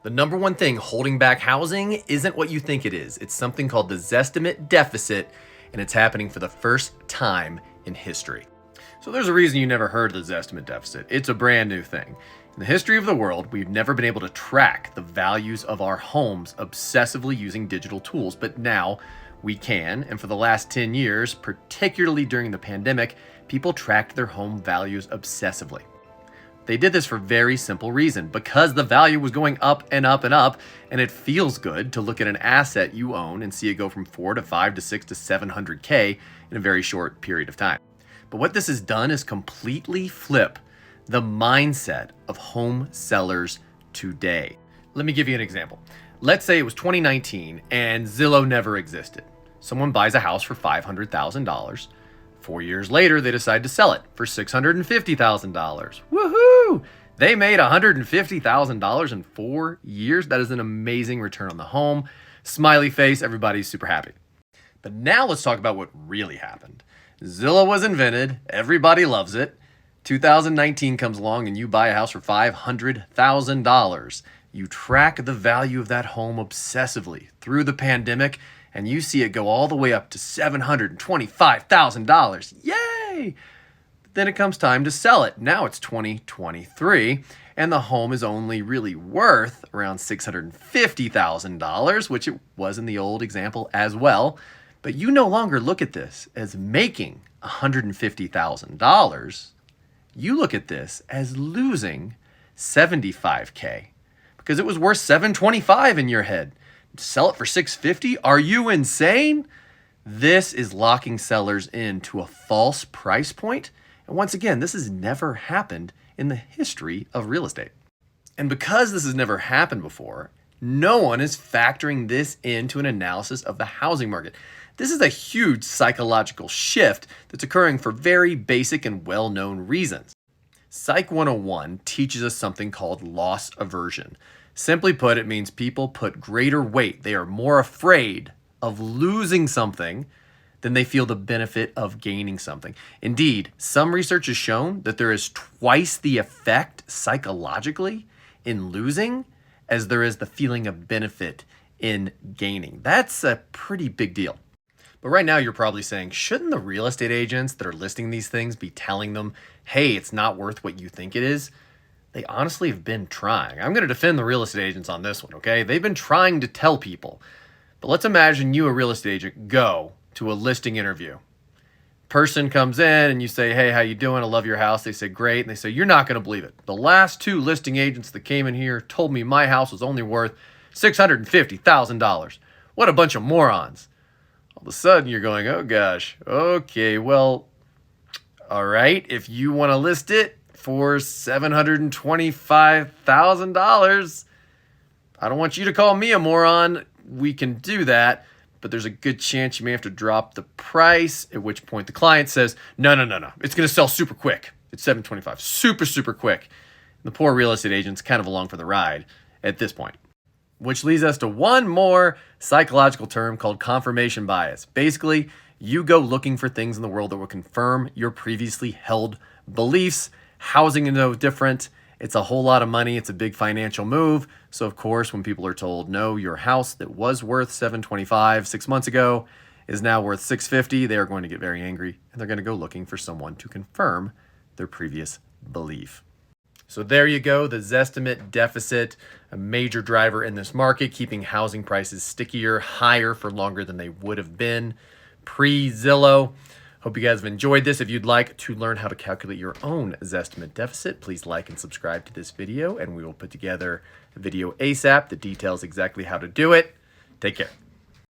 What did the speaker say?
The number one thing holding back housing isn't what you think it is. It's something called the Zestimate deficit, and it's happening for the first time in history. So there's a reason you never heard of the Zestimate deficit. It's a brand new thing. In the history of the world, we've never been able to track the values of our homes obsessively using digital tools, but now we can. And for the last 10 years, particularly during the pandemic, people tracked their home values obsessively. They did this for a very simple reason, because the value was going up and up and up, and it feels good to look at an asset you own and see it go from 4 to 5 to 6 to 700K in a very short period of time. But what this has done is completely flip the mindset of home sellers today. Let me give you an example. Let's say it was 2019 and Zillow never existed. Someone buys a house for $500,000. 4 years later, they decide to sell it for $650,000. Woohoo! They made $150,000 in 4 years. That is an amazing return on the home. Smiley face, everybody's super happy. But now let's talk about what really happened. Zillow was invented. Everybody loves it. 2019 comes along and you buy a house for $500,000. You track the value of that home obsessively through the pandemic, and you see it go all the way up to $725,000. Yay! Then it comes time to sell it. Now it's 2023, and the home is only really worth around $650,000, which it was in the old example as well. But you no longer look at this as making $150,000. You look at this as losing $75K because it was worth $725 in your head. Sell it for $650? Are you insane? This is locking sellers into a false price point. And once again, this has never happened in the history of real estate. And because this has never happened before, no one is factoring this into an analysis of the housing market. This is a huge psychological shift that's occurring for very basic and well-known reasons. Psych 101 teaches us something called loss aversion. Simply put, it means people put greater weight. They are more afraid of losing something than they feel the benefit of gaining something. Indeed, some research has shown that there is twice the effect psychologically in losing as there is the feeling of benefit in gaining. That's a pretty big deal. But right now you're probably saying, shouldn't the real estate agents that are listing these things be telling them, hey, it's not worth what you think it is? They honestly have been trying. I'm going to defend the real estate agents on this one, okay? They've been trying to tell people. But let's imagine you, a real estate agent, go to a listing interview. Person comes in and you say, hey, how you doing? I love your house. They say, great. And they say, you're not going to believe it. The last 2 listing agents that came in here told me my house was only worth $650,000. What a bunch of morons. All of a sudden you're going, oh gosh, okay, well, all right. If you want to list it for $725,000, I don't want you to call me a moron. We can do that, but there's a good chance you may have to drop the price, at which point the client says, no. It's going to sell super quick. It's $725, super quick. The poor real estate agent's kind of along for the ride at this point. Which leads us to one more psychological term called confirmation bias. Basically, you go looking for things in the world that will confirm your previously held beliefs. Housing is no different. It's a whole lot of money. It's a big financial move. So of course, when people are told, no, your house that was worth $725 6 months ago is now worth $650, they are going to get very angry, and they're going to go looking for someone to confirm their previous belief. So there you go, the Zestimate deficit, a major driver in this market, keeping housing prices stickier, higher for longer than they would have been pre-Zillow. Hope you guys have enjoyed this. If you'd like to learn how to calculate your own Zestimate deficit, please like and subscribe to this video, and we will put together a video ASAP that details exactly how to do it. Take care.